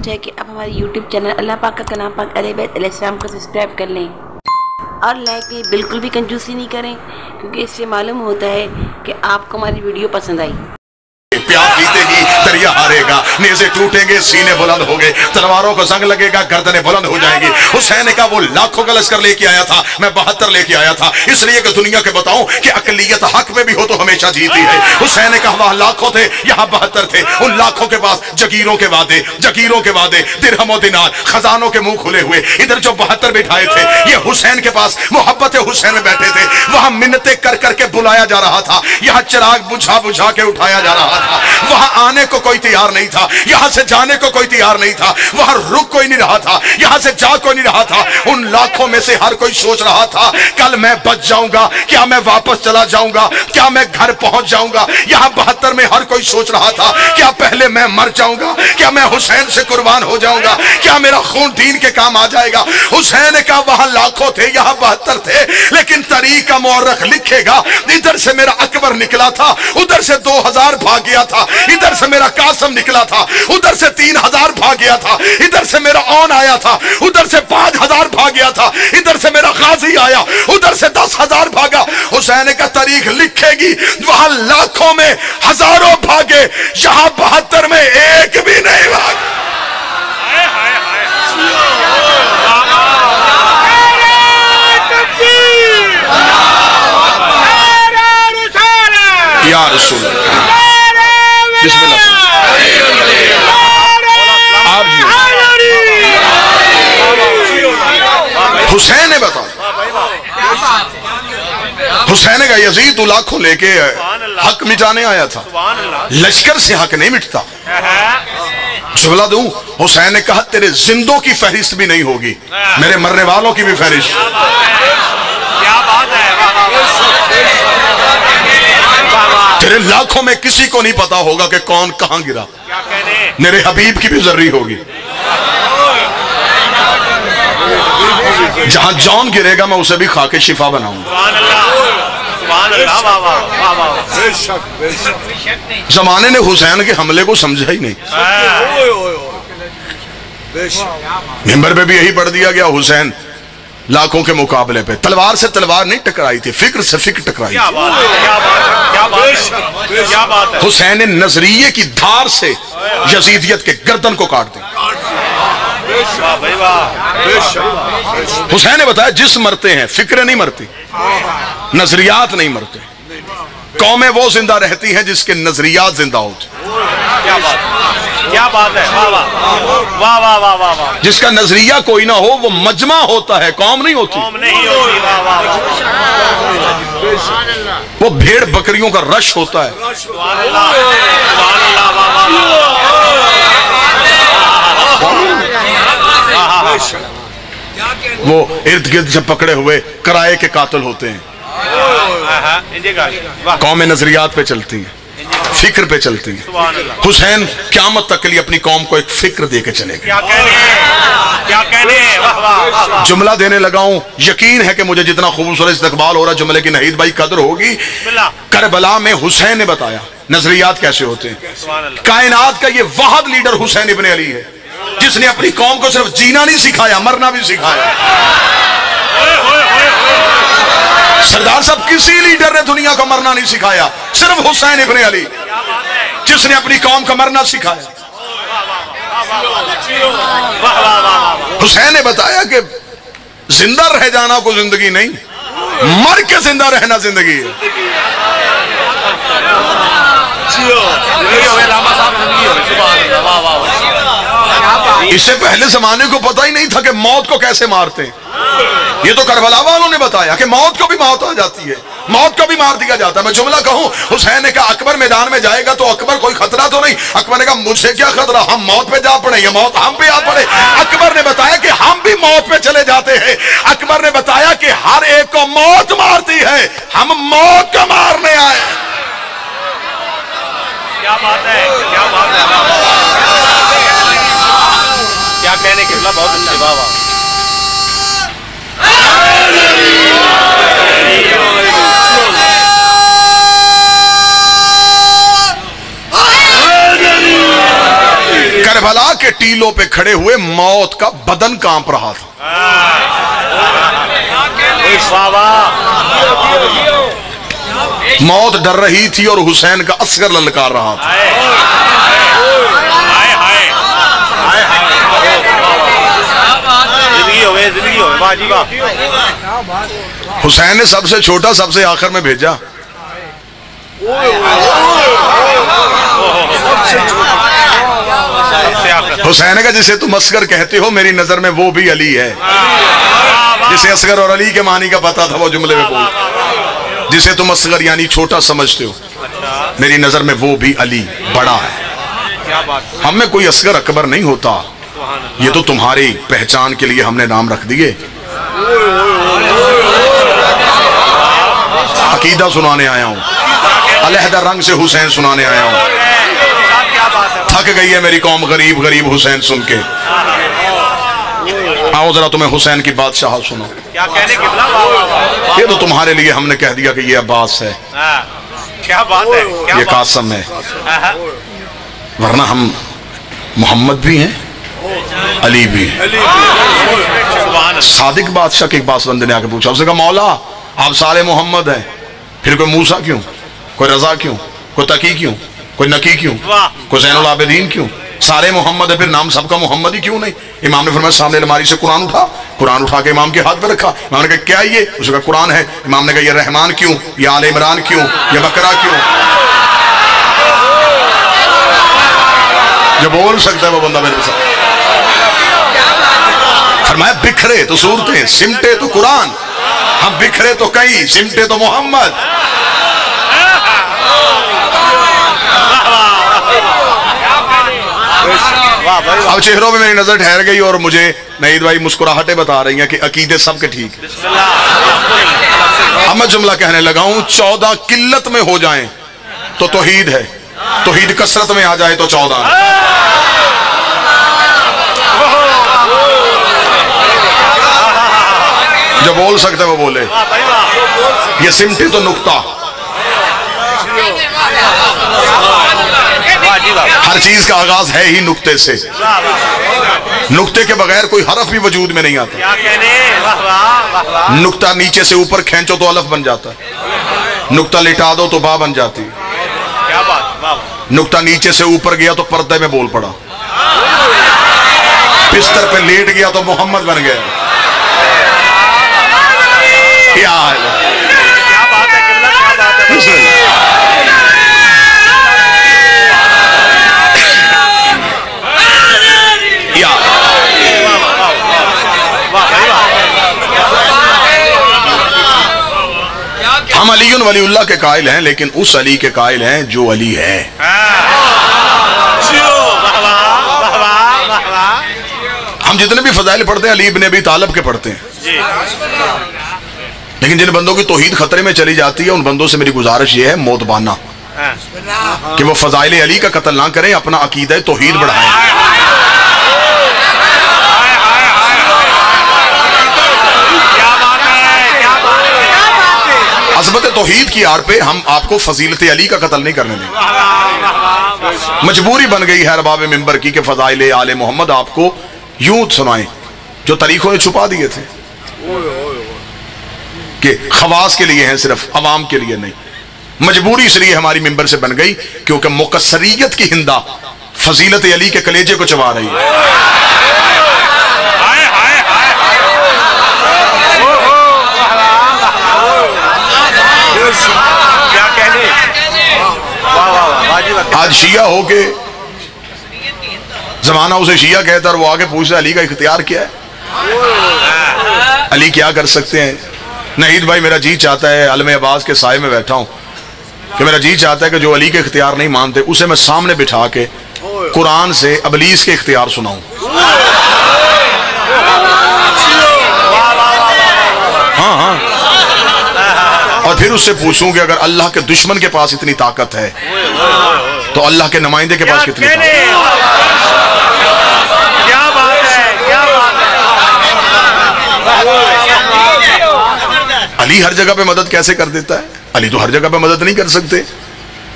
Request है कि आप हमारे YouTube चैनल अल्लाह पाक का कलाम पाक अहले बैत अलैहिस्सलाम को सब्सक्राइब कर लें और लाइक में बिल्कुल भी कंजूसी नहीं करें, क्योंकि इससे मालूम होता है कि आपको हमारी वीडियो पसंद आई। प्यार पीते ही दरिया हारेगा, नेज़े टूटेंगे, सीने बुलंद होंगे, तलवारों को जंग लगेगा, गर्दनें बुलंद हो जाएंगी। हुसैन का वो लाखों का लश्कर लेके आया था, मैं 72 लेके आया था, इसलिए कि दुनिया के बताऊं कि अकलियत हक में भी हो तो हमेशा जीती है। हुसैन का वहां लाखों थे, यहाँ 72 थे। उन लाखों के पास जगीरों के वादे, दिरहमो दिनार, खजानों के मुंह खुले हुए। इधर जो 72 बिठाए थे, ये हुसैन के पास मोहब्बत हुसैन में बैठे थे। वहां मिन्नतें कर करके बुलाया जा रहा था, यहाँ चिराग बुझा बुझा के उठाया जा रहा था। वहां आने को कोई तैयार नहीं था, यहां से जाने को कोई तैयार नहीं था, वहां रुक कोई नहीं रहा था, यहां से जा कोई नहीं रहा था। उन लाखों में से हर कोई सोच रहा था, कल मैं बच जाऊंगा, क्या मैं वापस चला जाऊंगा, क्या मैं घर पहुंच जाऊंगा। यहां 72 में हर कोई सोच रहा था, क्या पहले मैं मर जाऊंगा, क्या मैं हुसैन से कुर्बान हो जाऊंगा, क्या मेरा खून दीन के काम आ जाएगा। हुसैन का वहां लाखों थे, यहां 72 थे, लेकिन तरीका मुअर्रख लिखेगा, इधर से मेरा अकबर निकला था, उधर से 2000 भाग गया था, इधर से मेरा कासम निकला था, उधर से 3000 भाग गया था, इधर से मेरा औन आया था, उधर से 5000 भाग गया था, इधर से मेरा गाजी आया, उधर से 10,000 भागा। हुसैन का तारीख लिखेगी, वहां लाखों में हजारों भागे, यहां 72 में एक भी नहीं भागा। या रसूल हुसैन ने बताओ, हुसैन का यजीद तो लाखों लेके हक मिटाने आया था, लश्कर से हक नहीं मिटता। जुमला दूं, हुसैन ने कहा तेरे जिंदों की फहरिस्त भी नहीं होगी, मेरे मरने वालों की भी फहरिस्त। क्या बात है, तेरे लाखों में किसी को नहीं पता होगा कि कौन कहां गिरा, मेरे हबीब की भी जर्री होगी। जहां जॉन गिरेगा मैं उसे भी खा के शिफा बनाऊंगा। जमाने ने हुसैन के हमले को समझा ही नहीं, मिंबर पे भी यही पढ़ दिया गया, हुसैन लाखों के मुकाबले पे तलवार से तलवार नहीं टकराई थी, फिक्र से फिक्र टकराई थी। हुसैन ने नजरिए की धार से यजीदियत के गर्दन को काट दिया। हुसैन ने बताया जिस मरते हैं फिक्र नहीं मरती, नजरियात नहीं मरते, कौमें वो जिंदा रहती हैं जिसके नजरियात जिंदा होते। क्या बात है, वाह वाह वाह वाह वाह वाह। जिसका नजरिया कोई ना हो वो मजमा होता है, कौम नहीं होती। वो भेड़ बकरियों का रश होता है। वो इर्द गिर्द से पकड़े हुए किराए के कातिल होते हैं। कौमें नजरियात पे चलती हैं, फिक्र पे चलती है। हुसैन क़यामत तक के लिए अपनी कौम को एक फिक्र दे के चलेगा। क्या कहने जुमला देने लगाऊं, यकीन है कि मुझे जितना खूबसूरत इस्तकबाल हो रहा जुमले की नहीद भाई कदर होगी। करबला में हुसैन ने बताया नजरियात कैसे होते हैं। कायनात का ये वाहिद लीडर हुसैन इब्ने अली है, जिसने अपनी कौम को सिर्फ जीना नहीं सिखाया, मरना भी सिखाया। सरदार साहब किसी लीडर ने दुनिया को मरना नहीं सिखाया, सिर्फ हुसैन इब्ने अली जिसने अपनी कौम को मरना सिखाया। हुसैन ने बताया कि जिंदा रह जाना को जिंदगी नहीं, मर के जिंदा रहना जिंदगी है। इससे पहले जमाने को पता ही नहीं था कि मौत को कैसे मारते हैं। ये तो करबला वालों ने बताया कि मौत को भी मौत आ जाती है, मौत को भी मार दिया जाता है। मैं जुमला कहूं, हुसैन ने कहा अकबर मैदान में जाएगा तो अकबर कोई खतरा तो नहीं। अकबर ने कहा मुझे क्या खतरा, हम मौत पे जा पड़े, ये मौत हम पे आ पड़े। अकबर ने बताया कि हम भी मौत पे चले जाते हैं। अकबर ने बताया कि हर एक को मौत मारती है, हम मौत को मारने आए। क्या बात है, क्या बात है, क्या कहने के बहुत अच्छे। वाह वाह। करबला के टीलों पे खड़े हुए मौत का बदन कांप रहा था। मौत डर रही थी और हुसैन का असगर ललकार रहा था। हुसैन ने सबसे छोटा सबसे आखिर में भेजा। हुसैन का जिसे तुम असगर कहते हो मेरी नजर में वो भी अली है। जिसे असगर और अली के मानी का पता था वो जुमले में बोल। जिसे तुम असगर यानी छोटा समझते हो मेरी नजर में वो भी अली बड़ा है। हम में कोई असगर अकबर नहीं होता। ये तो तुम्हारी पहचान के लिए हमने नाम रख दिए। अकीदा सुनाने आया हूं, अलहदा रंग से हुसैन सुनाने आया हूं। थक गई है मेरी कौम गरीब गरीब हुसैन सुन के। आओ जरा तुम्हें हुसैन की बादशाह सुनो। क्या कहने की ये तो तुम्हारे लिए हमने कह दिया कि ये अब्बास है। क्या बात है, क्या ये कासम है, वरना हम मोहम्मद भी हैं अली भी हैं। सादिक बादशाह के एक बास बंदे ने आके पूछा, उसने कहा मौला आप सारे मोहम्मद हैं, फिर कोई मूसा क्यों, कोई रजा क्यों, कोई तकी क्यों, कोई नकी क्यों, कोई ज़ैनुल आबिदीन क्यों? सारे मोहम्मद है, फिर नाम सबका मोहम्मद ही क्यों नहीं? इमाम ने फरमाया सामने अलमारी से कुरान उठा के इमाम के हाथ पे रखा। इमाम ने कहा क्या ये? उसने कहा कुरान है। इमाम ने कहा ये रहमान क्यों, ये आले इमरान क्यों, ये बकरा क्यों? जो बोल सकता है वो बंदा मेरे साथ। फरमाया बिखरे तो सूरतें, सिमटे तो कुरान, हम बिखरे तो कई, सिमटे तो मोहम्मद। अब चेहरों में मेरी नजर ठहर गई और मुझे नईद भाई मुस्कुराहटें बता रही हैं कि अकीदे सबके ठीक। अब मैं जुमला कहने लगा हूं, 14 किल्लत में हो जाएं तो तौहीद है, तौहीद कसरत में आ जाए तो 14 है। जो बोल सकते वो बोले। ये सिमटे तो नुक्ता, हर चीज का आगाज है ही नुक्ते से। नुक्ते के बगैर कोई हरफ भी वजूद में नहीं आता। नुक्ता नीचे से ऊपर खींचो तो अलफ बन जाता है, नुक्ता लिटा दो तो बा बन जाती है, नुक्ता नीचे से ऊपर गया तो पर्दे में बोल पड़ा, बिस्तर पे लेट गया तो मोहम्मद बन गया। क्या हाल है? क्या बात है, क्या बात है। हम अलीयुन वलीउल्लाह के कायल हैं, लेकिन उस अली के कायल हैं जो अली है। हम जितने भी फजाइल पढ़ते हैं अली इब्न अबी तालिब के पढ़ते हैं, लेकिन जिन बंदों की तौहीद खतरे में चली जाती है उन बंदों से मेरी गुजारिश ये है मोतबाना कि वो फजाइल अली का कत्ल ना करें, अपना अकीदा तौहीद बढ़ाएं। अज़मत तौहीद की आड़ पे हम आपको फजीलत अली का कत्ल नहीं करने देंगे। मजबूरी बन गई है अरबाब मिंबर की कि फजाइल आले मोहम्मद आपको यूं सुनाएं जो तरीकों ने छुपा दिए थे कि खवास के लिए हैं, सिर्फ अवाम के लिए नहीं। मजबूरी इसलिए हमारी मिंबर से बन गई क्योंकि मुकस्सरियत की हिंदा फजीलत अली के कलेजे को चबा रही है। क्या कहने, आज शिया हो के जमाना उसे शिया कहता और वो आगे पूछता अली का इख्तियार क्या है, अली क्या कर सकते हैं। नहीद भाई मेरा जी चाहता है, आलम अब्बास के साए में बैठा हूं, कि मेरा जी चाहता है कि जो अली के इख्तियार नहीं मानते उसे मैं सामने बिठा के कुरान से अबलीस के इख्तियार सुनाऊं। हाँ हाँ, और फिर उससे पूछूं कि अगर अल्लाह के दुश्मन के पास इतनी ताकत है तो अल्लाह के नुमाइंदे के पास कितनी ताकत है। क्या बात है, क्या बात है। अली हर जगह पे मदद कैसे कर देता है? अली तो हर जगह पे मदद नहीं कर सकते,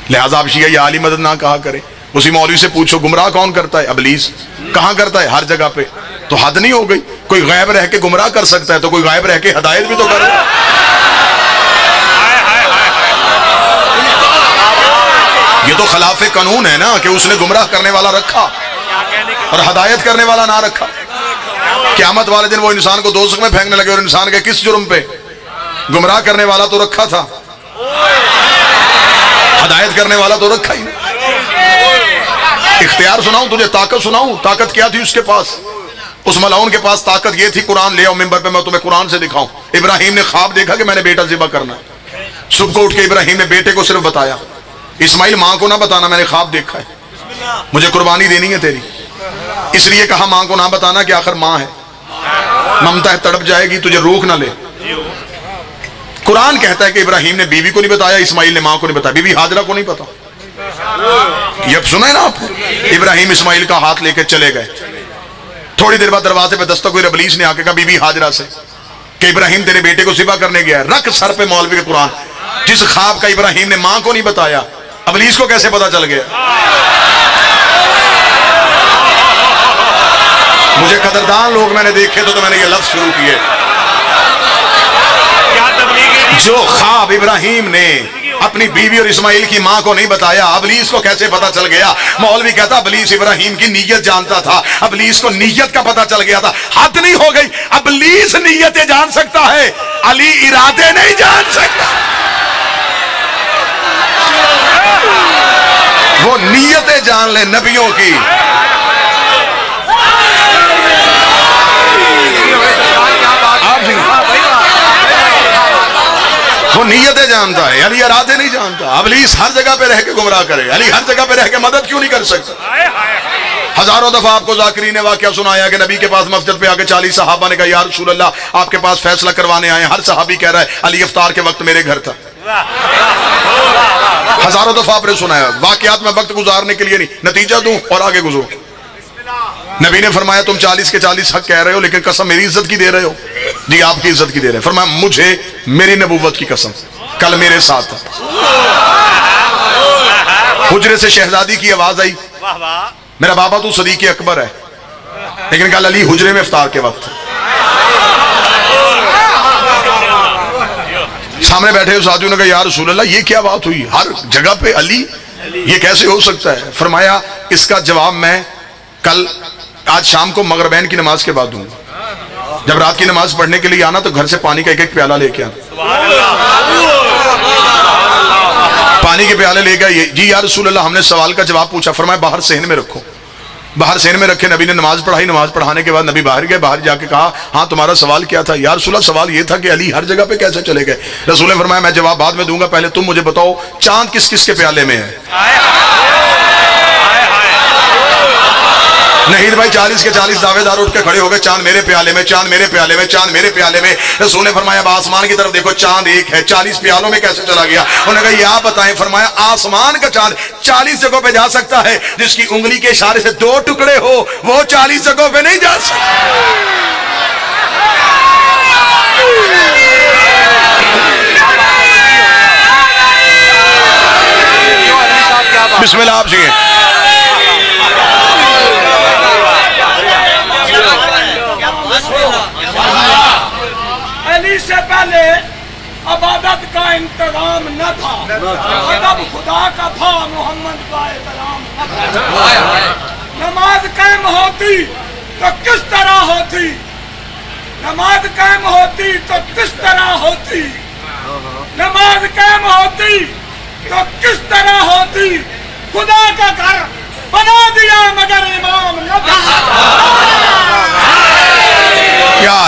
लिहाजा आप शिया या अली मदद ना कहा करें। उसी मौलवी से पूछो गुमराह कौन करता है? इब्लीस। कहां करता है? हर जगह पे। तो हद नहीं हो गई? कोई गायब रह के गुमराह कर सकता है तो कोई गायब रह के हिदायत भी तो करे। ये तो खिलाफे कानून है ना कि उसने गुमराह करने वाला रखा और हिदायत करने वाला ना रखा। क़यामत वाले दिन वो इंसान को दोज़ख में फेंकने लगे और इंसान के किस जुर्म पे? गुमराह करने वाला तो रखा था, हिदायत करने वाला तो रखा ही नहीं। इख्तियार सुनाऊं तुझे, ताकत सुनाऊं? ताकत क्या थी उसके पास? उस मलाउन के पास ताकत ये थी, कुरान ले आओ मिंबर पे, मैं तुम्हें कुरान से दिखाऊं। इब्राहिम ने ख्वाब देखा कि मैंने बेटा ज़िबा करना है। सुबह को उठ के इब्राहिम ने बेटे को सिर्फ बताया, इस्माइल माँ को ना बताना, मैंने ख्वाब देखा है, मुझे कुर्बानी देनी है तेरी। इसलिए कहा माँ को ना बताना कि आखिर माँ है, ममता है, तड़प जाएगी, तुझे रोक ना ले। कुरान कहता है कि इब्राहिम ने बीवी को नहीं बताया, इस्माइल ने माँ को नहीं बताया, बीवी हाजरा को नहीं पता। ये सुना है ना आप? इब्राहिम इस्माइल का हाथ लेकर चले गए। थोड़ी देर बाद दरवाजे पे दस्तक हुई, इब्लीस ने आके कहा बीबी हाजरा से कि इब्राहिम तेरे बेटे को ज़िबा करने गया है। रख सर पे मौलवी के कुरान। जिस ख्वाब का इब्राहिम ने माँ को नहीं बताया, इब्लीस को कैसे पता चल गया? मुझे कदरदान लोग मैंने देखे तो मैंने ये लफ्ज शुरू किए। जो ख्वाब इब्राहिम ने अपनी बीवी और इस्माइल की मां को नहीं बताया, इब्लीस को कैसे पता चल गया? मौलवी कहता इब्लीस इब्राहिम की नीयत जानता था, इब्लीस को नीयत का पता चल गया था। हद नहीं हो गई? इब्लीस नीयतें जान सकता है, अली इरादे नहीं जान सकता। वो नीयतें जान ले नबियों की। वो नीयतें जानता है, अली इरादे नहीं जानता। इब्लीस हर जगह पे रह के गुमराह करे, अली हर जगह पे रह के मदद क्यों नहीं कर सकता? हजारों दफा आपको ज़ाकिरीन ने वाकया सुनाया कि नबी के पास मस्जिद पे आके 40 सहाबा ने कहा या रसूल अल्लाह आपके पास फैसला करवाने आए। हर सहाबी कह रहा है अली इफ्तार के वक्त मेरे घर था। हजारों दफा आपने सुनाया। वाकयात में वक्त गुजारने के लिए नहीं, नतीजा दूं और आगे गुजरो। नबी ने फरमाया तुम 40 के 40 हक कह रहे हो, लेकिन कसम मेरी इज्जत की दे रहे हो? जी आपकी इज्जत की दे रहे हैं। फरमाया मुझे मेरी नबूवत की कसम, कल मेरे साथ हुजरे से शहजादी की आवाज आई, मेरा बाबा तू सदीक अकबर है, लेकिन कल अली हुजरे में इफ्तार के वक्त। सामने बैठे उस आदमी ने कहा या रसूल अल्लाह ये क्या बात हुई, हर जगह पे अली, ये कैसे हो सकता है? फरमाया इसका जवाब मैं कल आज शाम को मगरिबैन की नमाज के बाद दूंगा। जब रात की नमाज पढ़ने के लिए आना तो घर से पानी का एक प्याला लेके आना। पानी के प्याले ले गए। जी या रसूल अल्लाह हमने सवाल का जवाब पूछा। फरमाया बाहर सहन में रखो। बाहर सहन में रखे। नबी ने नमाज पढ़ाई। नमाज पढ़ाने के बाद नबी बाहर गए। बाहर जाके कहा हाँ तुम्हारा सवाल क्या था? या रसूल अल्लाह सवाल ये था कि अली हर जगह पे कैसे चले गए? रसूल ने फरमाया मैं जवाब बाद में दूंगा, पहले तुम मुझे बताओ चांद किस किस के प्याले में है? नहीं भाई 40 के 40 दावेदार उठ के खड़े हो गए, चांद मेरे प्याले में, चांद मेरे प्याले में, चांद मेरे प्याले में। रसूल ने फरमाया अब आसमान की तरफ देखो, चांद एक है, 40 प्यालों में कैसे चला गया? उन्होंने कहा या बताएं। फरमाया आसमान का चांद 40 जगहों पे जा सकता है, जिसकी उंगली के इशारे से 2 टुकड़े हो वो 40 जगहों पे नहीं जा सकता। बिस्मिल्लाह आप जी। अली से पहले अबादत का इंतजाम न था, अदब खुदा का था, मोहम्मद का एहतराम न था। नमाज कायम होती तो किस तरह होती? नमाज कायम होती तो किस तरह होती? नमाज कायम होती तो किस तरह होती? खुदा का घर बना दिया मगर इमाम न था। क्या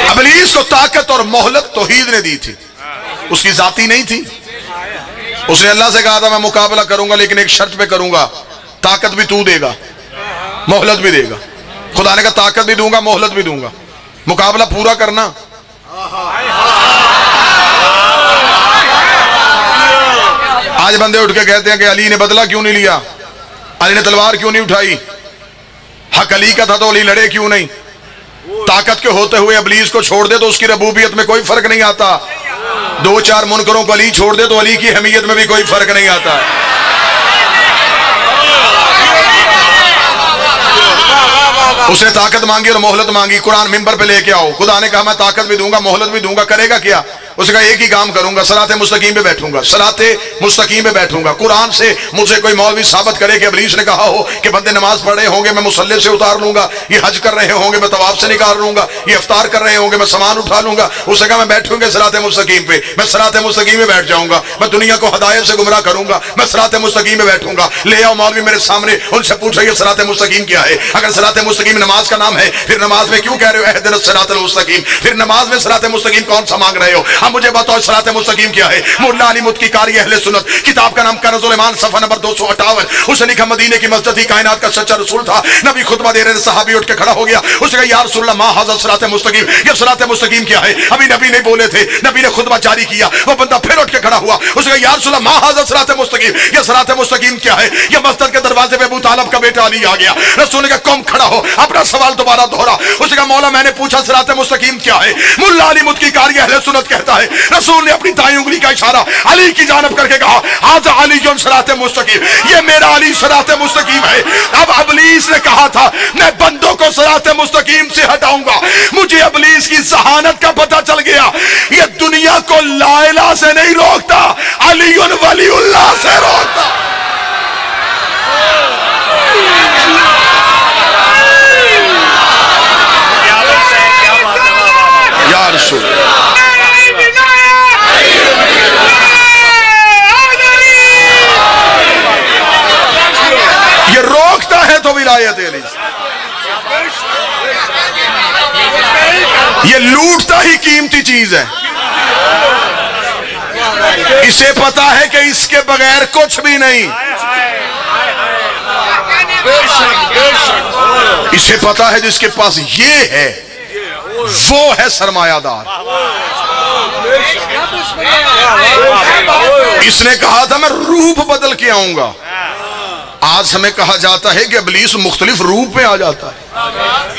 इब्लीस को ताकत और मोहलत तौहीद ने दी थी, उसकी जाती नहीं थी। उसने अल्लाह से कहा था मैं मुकाबला करूंगा लेकिन एक शर्त पे करूंगा, ताकत भी तू देगा मोहलत भी देगा। खुदा ने कहा ताकत भी दूंगा मोहलत भी दूंगा, मुकाबला पूरा करना। आज बंदे उठ के कहते हैं कि अली ने बदला क्यों नहीं लिया, अली ने तलवार क्यों नहीं उठाई, हक अली का था तो अली लड़े क्यों नहीं? ताकत के होते हुए इब्लीस को छोड़ दे तो उसकी रबूबियत में कोई फर्क नहीं आता। दो चार मुनकरों को अली छोड़ दे तो अली की अहमियत में भी कोई फर्क नहीं आता है। उसने ताकत मांगी और मोहलत मांगी, कुरान मिंबर पे लेके आओ। खुदा ने कहा मैं ताकत भी दूंगा मोहलत भी दूंगा, करेगा क्या? उसने कहा एक ही काम करूंगा, सराते मुस्तकीम पे बैठूंगा, सराते मुस्तकीम पे बैठूंगा। कुरान से मुझे कोई मौलवी साबित करे कि इब्लीस ने कहा हो कि बंदे नमाज पढ़ रहे होंगे मैं मुसल्ले से उतार लूंगा, ये हज कर रहे होंगे मैं तवाफ से निकाल लूंगा, ये इफ्तार कर रहे होंगे मैं सामान उठा लूंगा। उसने कहा मैं बैठूंगा सराते मुस्तकीम पे, मैं सराते मुस्तकीम में बैठ जाऊंगा, मैं दुनिया को हिदायत से गुमराह करूंगा, मैं सराते मुस्तकीम में बैठूंगा। ले आओ मौलवी मेरे सामने, उनसे पूछो ये सराते मुस्तकीम क्या है? अगर सराते मुस्तकीम नमाज का नाम है, फिर नमाज में क्यों कह रहे हो अहदिनस सिरातल मुस्तकीम? फिर नमाज में सराते मुस्तकीम कौन सा मांग रहे हो? हम मुझे बताओ सराते मुस्तकीम क्या है? मुल्ला अली मुत्की कारी अहले सुन्नत, किताब का नाम कनज़ुल ईमान, सफ़ा नंबर 258। उसने लिखा मदीने की मस्जिद ही कायनात का सच्चा रसूल था। नबी खुतबा दे रहे थे, सहाबी उठ के खड़ा हो गया। उसने कहा या रसूलल्लाह मा हाज़ा सिराते मुस्तकीम, ये सिराते मुस्तकीम क्या है? अभी नबी नहीं बोले थे, नबी ने खुतबा जारी किया, वो बंदा फिर उठ के खड़ा हुआ। उसने कहा या रसूलल्लाह मा हाज़ा सिराते मुस्तकीम, ये सिराते मुस्तकीम क्या है? ये मस्जिद के दरवाजे पे अबू तालिब का बेटा अली आ गया। रसूल ने कहा कौम खड़ा हो, अपना सवाल दोबारा दोहरा। उसने कहा मौला मैंने पूछा सिराते मुस्तकीम क्या है? मुल्ला अली मुत्की कारी अहले सुन्नत कहता है रसूल ने अपनी दाईं उंगली का इशारा अली की जानब करके कहा हाज़ा अलीयुन सिराते मुस्तकीम, ये मेरा अली सिराते मुस्तकीम है। अब इब्लीस ने कहा था मैं बंदों को सिराते मुस्तकीम से हटाऊंगा। मुझे इब्लीस की सहानत का पता चल गया, ये दुनिया को ला इलाहा से नहीं रोकता, अलीयुन वलीउल्लाह से रोकता। या रसूल ये रोकता है तो विलायत अली, ये लूटता ही कीमती चीज है। इसे पता है कि इसके बगैर कुछ भी नहीं, इसे पता है जिसके पास ये है वो है सरमायादार। इसने कहा था मैं रूप बदल के आऊंगा। आज हमें कहा जाता है कि इब्लीस मुख्तलिफ रूप में आ जाता है।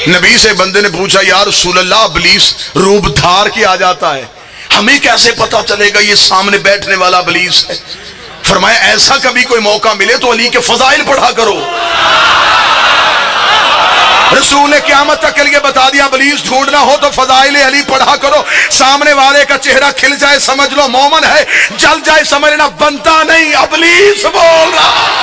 नबी से बंदे ने पूछा या रसूलल्लाह इब्लीस रूप धार के आ जाता है, हमें कैसे पता चलेगा ये सामने बैठने वाला इब्लीस है? फरमाया ऐसा कभी कोई मौका मिले तो अली के फजाइल पढ़ा करो। रसूल ने क़यामत तक के लिए बता दिया इब्लीस ढूंढना हो तो फजाइल अली पढ़ा करो। सामने वाले का चेहरा खिल जाए समझ लो मोमन है, जल जाए समझना बनता नहीं, इब्लीस बोल रहा।